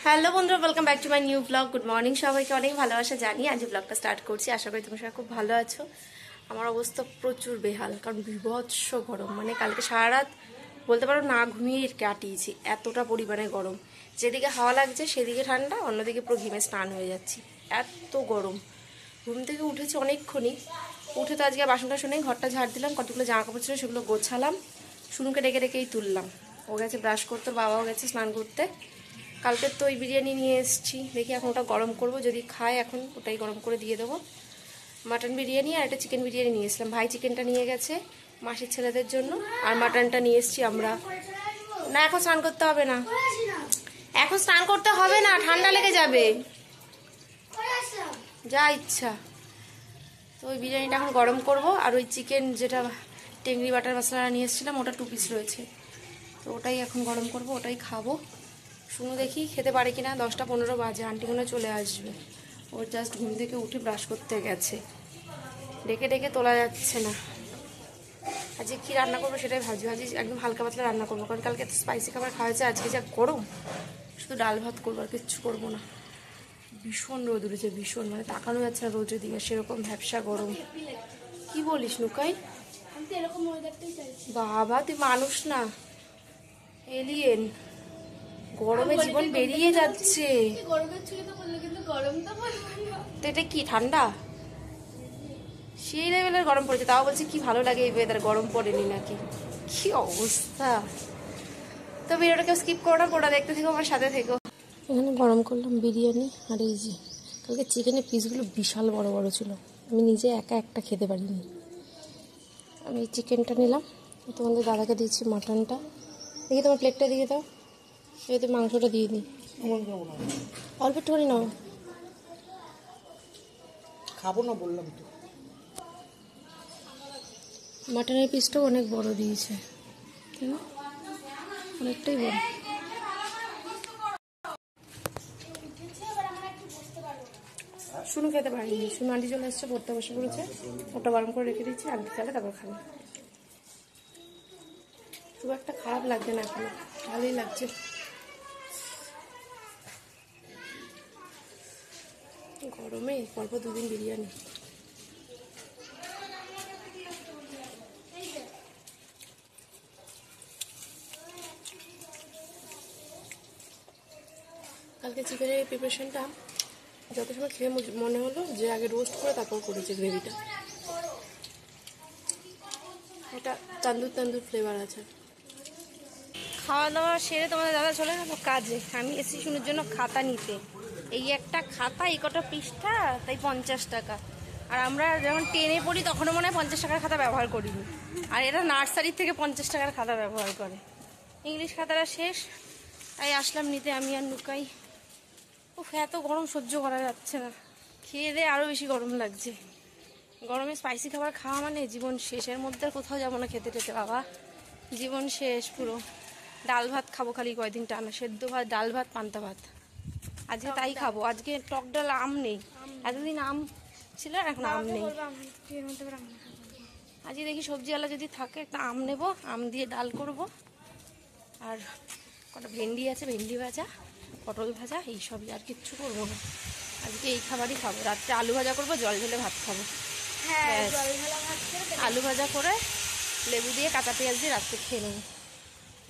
Hello বন্ধুরা, welcome back to my new blog. Good morning সবাইকে, অনেক ভালোবাসা জানিয়ে আজ ব্লগটা স্টার্ট করছি। আশা করি তোমরা সবাই খুব ভালো আছো। আমার অবস্থা প্রচুর বেহাল, কারণ বিভৎস গরম। মানে কালকে সারা রাত বলতে পারো না ঘুমিয়ে কাটিয়েছি, এতটা পরিমাণে গরম। যেদিকে হাওয়া লাগছে সেদিকে ঠান্ডা, অন্যদিকে পুরো ঘিমে স্নান হয়ে যাচ্ছি, এত গরম। ঘুম থেকে উঠেছি অনেকক্ষণই, উঠে তো আজকে বাসন টাসন নেই, ঘরটা ঝাড় দিলাম, কতগুলো জামা কাপড় ছিল সেগুলো গোছালাম, শুনুকে ডেকে ডেকেই তুললাম। ও গেছে ব্রাশ করতে, বাবাও গেছে স্নান করতে। কালকে তো ওই বিরিয়ানি নিয়ে এসেছি, দেখি এখন ওটা গরম করব, যদি খায় এখন ওটাই গরম করে দিয়ে দেবো। মাটন বিরিয়ানি আর একটা চিকেন বিরিয়ানি নিয়ে এসেছিলাম, ভাই চিকেনটা নিয়ে গেছে মাসির ছেলেদের জন্য, আর মাটনটা নিয়ে এসেছি আমরা। না এখন স্নান করতে হবে না, এখন স্নান করতে হবে না, ঠান্ডা লেগে যাবে, যা ইচ্ছা। তো ওই বিরিয়ানিটা এখন গরম করব, আর ওই চিকেন যেটা টেংরি বাটার মশলা নিয়ে এসেছিলাম ওটা 2 পিস রয়েছে, তো ওটাই এখন গরম করব, ওটাই খাবো। শুনো দেখি খেতে পারে কিনা। 10টা 15 বাজে, আন্টি মনে চলে আসবে। ওর জাস্ট ঘুম থেকে উঠে ব্রাশ করতে গেছে, ডেকে ডেকে তোলা যাচ্ছে না। আজকে কী রান্না করবো সেটাই ভাবছি, একদম হালকা পাতলা রান্না করবো, কারণ কালকে তো স্পাইসি খাবার খাওয়া হয়েছে। আজকে যা গরম, শুধু ডাল ভাত করবো, আর কিচ্ছু করবো না। ভীষণ রোদ উঠেছে, ভীষণ, মানে তাকানো যাচ্ছে না রোদের দিকে, সেরকম ভ্যাপসা গরম। কি বলিস নুকাই? বাবা তুই মানুষ না, এলিয়েন। গরমে জীবন বেরিয়ে যাচ্ছে। তো এটা কি ঠান্ডা? সেই লেভেলের গরম পড়েছে, তাও বলছি কি ভালো লাগে এই ওয়েদার, গরম পড়েনি নাকি? কি অবস্থা। তো ভিডিওটা কেউ স্কিপ করো না, পুরোটা দেখতে থেকো, আমার সাথে থেকো। এখানে গরম করলাম বিরিয়ানি, আর এই যে কালকে চিকেনের পিসগুলো বিশাল বড় বড় ছিল, আমি নিজে একা একটা খেতে পারিনি। আমি চিকেনটা নিলাম, তোমাদের দাদাকে দিয়েছি মাটনটা। দেখি তোমার প্লেটটা দিয়ে দাও, এতে মাংসটা দিয়ে দিই। অল্প একটুখানি নাও। খাবো না বললাম তো। মাটনের পিসটাও অনেক বড় দিয়েছে, তাই না? অনেকটাই বড়। শুনু খেতে পারিনি, শুনু আন্টি চলে এসছে, পড়তে বসে পড়েছে, ওটা গরম করে রেখে দিচ্ছি, আন্টি খেলে তারপর খাবে। খুব একটা খারাপ লাগছে না, এখন ভালোই লাগছে। গরমে পরপর 2 দিন বিরিয়ানি। কালকে চিকেনের প্রিপারেশনটা যত সময় খেয়ে মনে হলো যে আগে রোস্ট করে তারপর করেছে গ্রেভিটা, এটা তান্দুর ফ্লেভার আছে। খাওয়া দাওয়া সেরে তোমাদের দাদা চলে গেল কাজে, আমি এসেছি শুনুর জন্য খাতা নিতে। এই একটা খাতা, এই কটা পৃষ্ঠা, তাই 50 টাকা। আর আমরা যখন 10-এ পড়ি তখনও মনে হয় 50 টাকার খাতা ব্যবহার করিনি, আর এরা নার্সারি থেকে 50 টাকার খাতা ব্যবহার করে। ইংলিশ খাতাটা শেষ, তাই আসলাম নিতে আমি আর নুকাই। উফ, এত গরম সহ্য করা যাচ্ছে না, খেয়ে দিয়ে আরও বেশি গরম লাগছে। গরমে স্পাইসি খাবার খাওয়া মানে জীবন শেষের মধ্যে কোথাও যাবো না খেতে টেতে, বাবা জীবন শেষ পুরো। ডাল ভাত খাবো খালি কয়দিন টানা, সেদ্ধ ভাত, ডাল ভাত, পান্তা ভাত। আজকে তাই খাবো। আজকে টক ডাল, আম নেই, এতদিন আম ছিল, এখন আম নেই। আজকে দেখি সবজিওয়ালা যদি থাকে একটা আম নেব, আম দিয়ে ডাল করব। আর কটা ভেন্ডি আছে, ভেন্ডি ভাজা, পটল ভাজা, এইসবই, আর কিচ্ছু করবো না। আজকে এই খাবারই খাবো। রাত্রে আলু ভাজা করবো, জল ঢেলে ভাত খাবো। আলু ভাজা করে লেবু দিয়ে, কাঁচা পেঁয়াজ দিয়ে রাত্রে খেয়ে নেবো,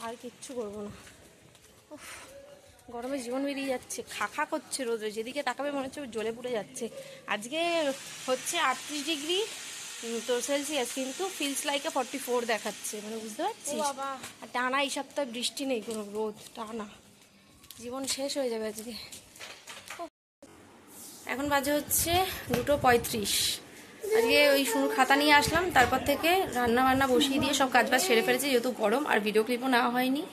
আর কিচ্ছু করবো না। উফ, গরমে জীবন বেরিয়ে যাচ্ছে, খা করছে রোদ, যেদিকে তাকাবে মনে হচ্ছে জ্বলে পুড়ে যাচ্ছে। আজকে হচ্ছে 38 ডিগ্রি তো সেলসিয়াস, কিন্তু ফিলস লাইকে 44 দেখাচ্ছে, মানে বুঝতে পারছিস? আর টানা এই সপ্তাহে বৃষ্টি নেই, কোনো রোদ টানা, জীবন শেষ হয়ে যাবে আজকে। এখন বাজে হচ্ছে 2:35। আজকে ওই শুরু খাতা নিয়ে আসলাম, তারপর থেকে রান্না বান্না বসিয়ে দিয়ে সব কাজবাজ সেরে ফেলেছি, যেহেতু গরম, আর ভিডিও ক্লিপও নেওয়া হয়নি।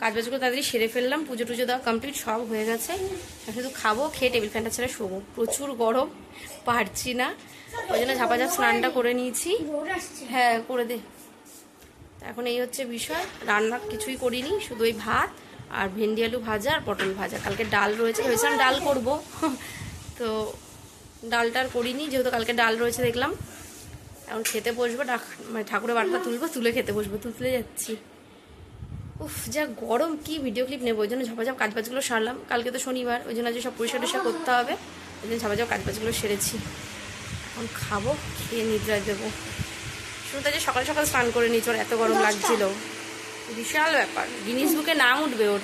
কাজবাজগুলো তাড়াতাড়ি সেরে ফেললাম, পুজো টুজো দেওয়া কমপ্লিট, সব হয়ে গেছে। শুধু খাবো, খেয়ে টেবিল ফ্যানটা ছেড়ে শোবো। প্রচুর গরম, পারছি না, ওই জন্য ঝাপাঝাপ স্নানটা করে নিয়েছি। হ্যাঁ করে দে। এখন এই হচ্ছে বিষয়, রান্না কিছুই করিনি, শুধু ওই ভাত আর ভেন্ডি আলু ভাজা আর পটল ভাজা। কালকে ডাল রয়েছে, ভেবেছিলাম ডাল করবো, তো ডালটা আর করিনি, যেহেতু কালকে ডাল রয়েছে দেখলাম। এখন খেতে বসবো, মানে ঠাকুরের বাটটা তুলবো, তুলে খেতে বসবো, তুলতে যাচ্ছি। উফ যা গরম, কি ভিডিও ক্লিপ নেবো, ওই জন্য ঝপাঝপ কাজবাজগুলো সারলাম। কালকে তো শনিবার, ওই জন্য আজ সব পরিষ্কার টরিষ্কার করতে হবে, ওই জন্য ঝপাঝপ কাজবাজগুলো সেরেছি। এখন খাবো, খেয়ে নিদ্রায় দেবো। শুনতে যে সকাল সকাল স্নান করে নিয়েছি, ওর এত গরম লাগছিল, বিশাল ব্যাপার, গিনিস বুকে নাম উঠবে ওর।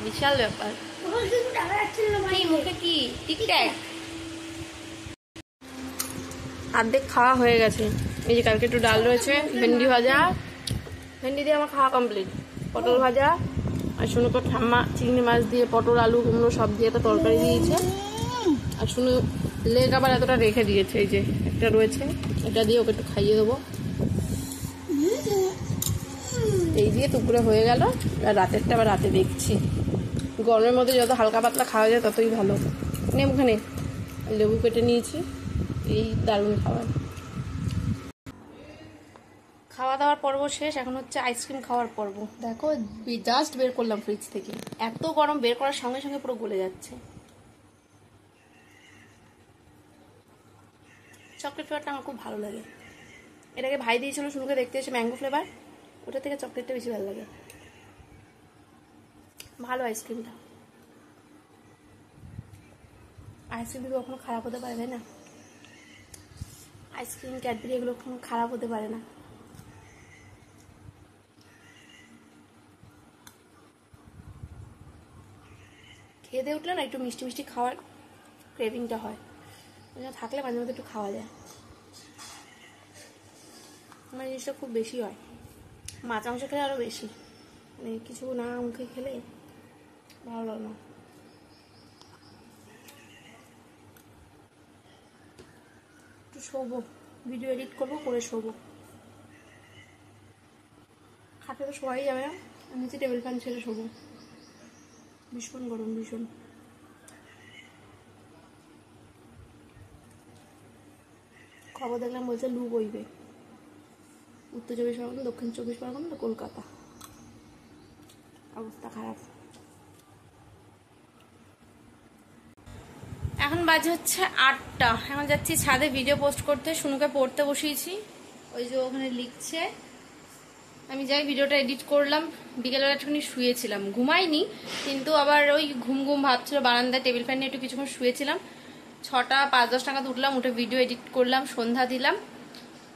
বিশাল ব্যাপার। মুখে কি টিকট্যাক অর্ধেক খাওয়া হয়ে গেছে। এই যে কালকে একটু ডাল রয়েছে, ভেন্ডি ভাজা, ভেন্ডি দিয়ে আমার খাওয়া কমপ্লিট, পটল ভাজা, আর শুনু তো ঠাম্মা চিংড়ি মাছ দিয়ে পটল আলু কুমড়ো সব দিয়ে একটা তরকারি দিয়েছে। আর শুনু লেগ আবার এতটা রেখে দিয়েছে, এই যে একটা রয়েছে, এটা দিয়ে ওকে একটু খাইয়ে দেবো। এই দিয়ে টুকরো হয়ে গেল। আর রাতেরটা আবার রাতে দেখছি, গরমের মধ্যে যত হালকা পাতলা খাওয়া যায় ততই ভালো। ওখানে লেবু কেটে নিয়েছি, এই দারুণ খাবার। খাওয়া দাওয়ার পর্ব শেষ, এখন হচ্ছে আইসক্রিম খাওয়ার পর্ব। দেখো জাস্ট বের করলাম ফ্রিজ থেকে, এত গরম, বের করার সঙ্গে সঙ্গে পুরো গলে যাচ্ছে। চকলেট ফ্লেভারটা আমার খুব ভালো লাগে। এটাকে ভাই দিয়েছিল শুনুকে দেখতে এসে, ম্যাঙ্গো ফ্লেভার, ওটা থেকে চকলেটটা বেশি ভালো লাগে। ভালো আইসক্রিমটা, আইসক্রিম তো কখনো খারাপ হতে পারে, তাই না? আইসক্রিম ক্যাডবেরি এগুলো কখনো খারাপ হতে পারে না। খেয়ে দিয়ে উঠলে না একটু মিষ্টি মিষ্টি খাওয়ার ক্রেভিংটা হয়, থাকলে মাঝে মধ্যে একটু খাওয়া যায়। আমার জিনিসটা খুব বেশি হয়, মাছ মাংস খেলে আরও বেশি, মানে কিছু না মুখে খেলে ভালো লাগে না। একটু শোবো, ভিডিও এডিট করবো, করে শোবো। খাটে তো শোয়াই যাবে না, নিচে টেবিল ফ্যান ছেড়ে শোবো, ভীষণ গরম, ভীষণ। খবর দেখলাম বলছে লু বইবে, উত্তর 24 পরগনা, দক্ষিণ 24 পরগনা, কলকাতা, অবস্থা খারাপ। এখন বাজে হচ্ছে 8টা, এখন যাচ্ছি ছাদে ভিডিও পোস্ট করতে। শুনুকে পড়তে বসিয়েছি, ওই যে ওখানে লিখছে। আমি যাই ভিডিওটা এডিট করলাম, বিকেলবেলা একটুখানি শুয়েছিলাম, ঘুমাইনি, কিন্তু আবার ওই ঘুম ঘুম ভাবছিল, বারান্দায় টেবিল ফ্যান নিয়ে একটু কিছুক্ষণ শুয়েছিলাম। 6টা 5-10 নাগাদ উঠলাম, উঠে ভিডিও এডিট করলাম, সন্ধ্যা দিলাম,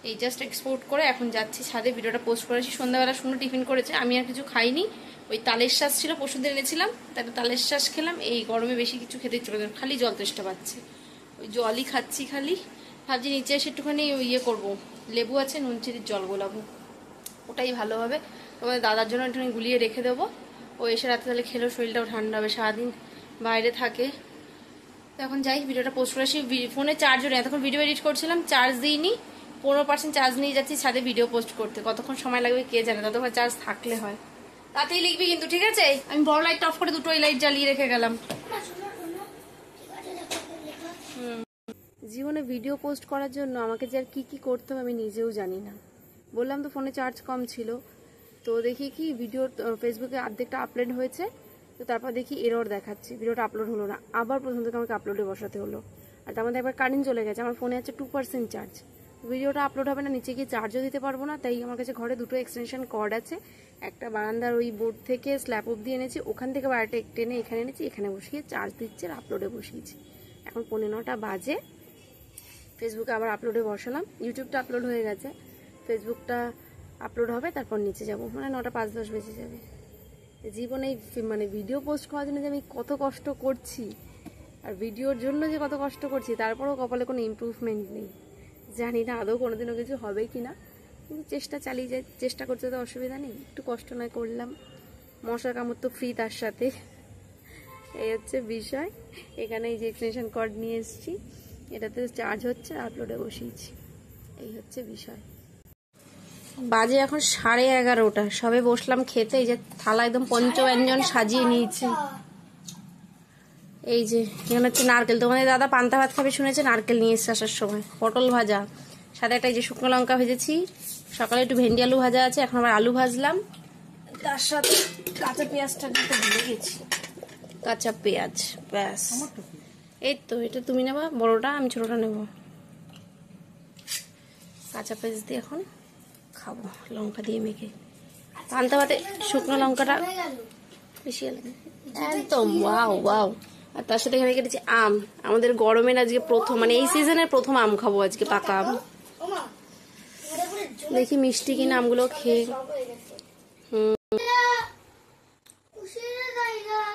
এই জাস্ট এক্সপোর্ট করে এখন যাচ্ছি ছাদে ভিডিওটা পোস্ট করেছি। সন্ধ্যাবেলা শুনে টিফিন করেছে, আমি আর কিছু খাইনি, ওই তালের শ্বাস ছিল পরশুদিন এনেছিলাম, তারপরে তালের শ্বাস খেলাম। এই গরমে বেশি কিছু খেতে ইচ্ছে করে, খালি জল তেষ্টা পাচ্ছে, ওই জলই খাচ্ছি খালি। ভাবছি নিচে এসে একটুখানি ইয়ে করবো, লেবু আছে, নুন চিনির জল গোলাবো, ওটাই ভালো হবে। তোমাদের দাদার জন্য একটুখানি গুলিয়ে রেখে দেবো, ও এসে রাতে তাহলে খেলেও শরীরটাও ঠান্ডা হবে, সারাদিন বাইরে থাকে। তো এখন যাই ভিডিওটা পোস্ট করে আসি। ফোনে চার্জও নেই, এতক্ষণ ভিডিও এডিট করছিলাম, চার্জ দিইনি, 15% চার্জ নিয়ে যাচ্ছি ছাদে ভিডিও পোস্ট করতে। কতক্ষণ সময় লাগবে কে জানে, ততক্ষণ চার্জ থাকলে হয়। তাতেই লিখবি কিন্তু, ঠিক আছে? আমি বড় লাইট অফ করে দুটো লাইট জ্বালিয়ে রেখে গেলাম। জীবনে ভিডিও পোস্ট করার জন্য আমাকে যে আর কি করতে হবে আমি নিজেও জানি না। বললাম তো ফোনে চার্জ কম ছিল, তো দেখি কি ভিডিও ফেসবুকে অর্ধেকটা আপলোড হয়েছে, তো তারপর দেখি এরর দেখাচ্ছে, ভিডিওটা আপলোড হলো না, আবার প্রথম থেকে আমাকে আপলোডে বসাতে হলো। আর তার মধ্যে একবার কারেন্ট চলে গেছে, আমার ফোনে আছে 2% চার্জ, ভিডিওটা আপলোড হবে না, নিচে গিয়ে চার্জও দিতে পারবো না। তাই আমার কাছে ঘরে দুটো এক্সটেনশন কর্ড আছে, একটা বারান্দার ওই বোর্ড থেকে স্ল্যাব অব্দি এনেছি, ওখান থেকে বারোটা টেনে এখানে এনেছি, এখানে বসিয়ে চার্জ দিচ্ছে আর আপলোডে বসিয়েছি। এখন 9:15 বাজে, ফেসবুকে আবার আপলোডে বসালাম, ইউটিউবটা আপলোড হয়ে গেছে, ফেসবুকটা আপলোড হবে, তারপর নিচে যাব, মানে 9টা 5-10 বেজে যাবে। জীবনে মানে ভিডিও পোস্ট করার জন্য যে আমি কত কষ্ট করছি, আর ভিডিওর জন্য যে কত কষ্ট করছি, তারপরেও কপালে কোনো ইমপ্রুভমেন্ট নেই। জানি না আদৌ কোনোদিনও কিছু হবে কি না, কিন্তু চেষ্টা চালিয়ে যাই, চেষ্টা করতে তো অসুবিধা নেই, একটু কষ্ট নয় করলাম। মশার কামড় তো ফ্রি তার সাথে, এই হচ্ছে বিষয়। এখানে এই যে এক্সটেনশন কর্ড নিয়ে এসেছি, এটাতে চার্জ হচ্ছে, আপলোডে বসিয়েছি, এই হচ্ছে বিষয়। বাজে এখন 11:30, সবে বসলাম খেতে। এই যে থালা একদম পঞ্চব্যঞ্জন সাজিয়ে নিয়েছি। এই যে এখানে হচ্ছে নারকেল, তোমাদের দাদা পান্তা ভাত খাবে শুনেছে, নারকেল নিয়ে এসছে আসার সময়, পটল ভাজা, সাথে একটা এই যে শুকনো লঙ্কা ভেজেছি, সকালে একটু ভেন্ডি আলু ভাজা আছে, এখন আবার আলু ভাজলাম, তার সাথে কাঁচা পেঁয়াজটা দিতে ভুলে গেছি, কাঁচা পেঁয়াজ, ব্যাস। এই তো এটা তুমি নেবা বড়টা, আমি ছোটটা নেব। কাঁচা পেঁয়াজ দিয়ে এখন খাবো লঙ্কা দিয়ে মেখে। পান্তা ভাতে শুকনো লঙ্কাটা বেশি একদম ওয়াও ওয়াও। আর তার সাথে এখানে কেটেছি আম, আমাদের গরমের আজকে প্রথম, মানে এই সিজনের প্রথম আম খাবো আজকে, পাকা আম। দেখি মিষ্টি কিনা আমগুলো খেয়ে।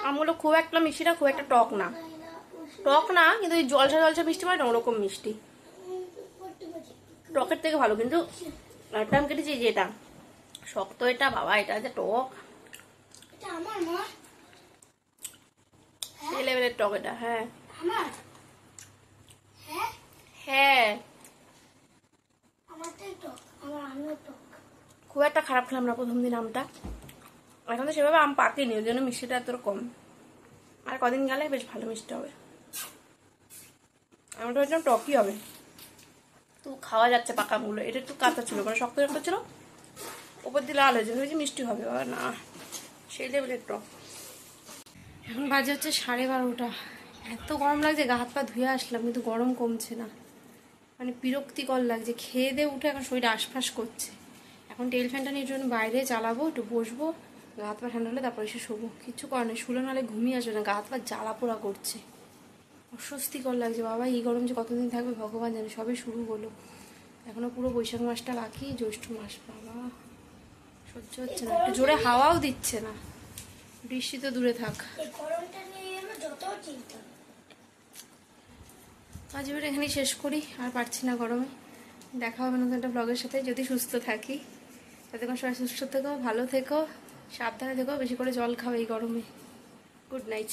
আমগুলো খুব একটা মিষ্টি না, খুব একটা টক না, টক না কিন্তু ওই জলসা জলসা মিষ্টি হয় না ওরকম মিষ্টি, টকের থেকে ভালো। কিন্তু একটা আম কেটেছি যেটা শক্ত, এটা বাবা এটা যে টক, এই লেভেলের টক এটা। হ্যাঁ হ্যাঁ খুব একটা খারাপ খেলাম না প্রথম দিন আমটা। এখন তো সেভাবে আম পাকেনি, ওই জন্য মিষ্টিটা এত কম। আর কদিন গেলে বেশ ভালো মিষ্টি হবে। আমটা হচ্ছে টকই হবে, তো খাওয়া যাচ্ছে পাকা আমগুলো। এটা একটু কাঁচা ছিল, মানে শক্ত শক্ত ছিল, ওপর দিয়ে লাল হয়েছে, ভেবেছি মিষ্টি হবে, না সেই লেভেলের টক। এখন বাজে হচ্ছে 12:30। এত গরম লাগছে, গা হাত পা ধুয়ে আসলাম কিন্তু গরম কমছে না, মানে বিরক্তিকর লাগছে। খেয়ে দিয়ে উঠে এখন শরীরটা আশফাশ করছে। এখন টেবিল ফ্যানটা নিয়ে জন্য বাইরে চালাবো, একটু বসবো, গা হাত পা ঠান্ডা হলে তারপর এসে শোবো। কিচ্ছু করার নেই, শুলে নাহলে ঘুমিয়ে আসবে না, গা হাত পা জ্বালা পোড়া করছে, অস্বস্তিকর লাগছে। বাবা এই গরম যে কতদিন থাকবে ভগবান জানে, সবে শুরু হলো, এখনো পুরো বৈশাখ মাসটা বাকি, জ্যৈষ্ঠ মাস। বাবা সহ্য হচ্ছে না, একটু জোরে হাওয়াও দিচ্ছে না, বৃষ্টি তো দূরে থাক। আজ এবার এখানেই শেষ করি, আর পারছি না গরমে। দেখা হবে নতুন একটা ব্লগের সাথে, যদি সুস্থ থাকি। ততক্ষণ সবাই সুস্থ থেকো, ভালো থেকো, সাবধানে থেকো, বেশি করে জল খাও এই গরমে। Good night.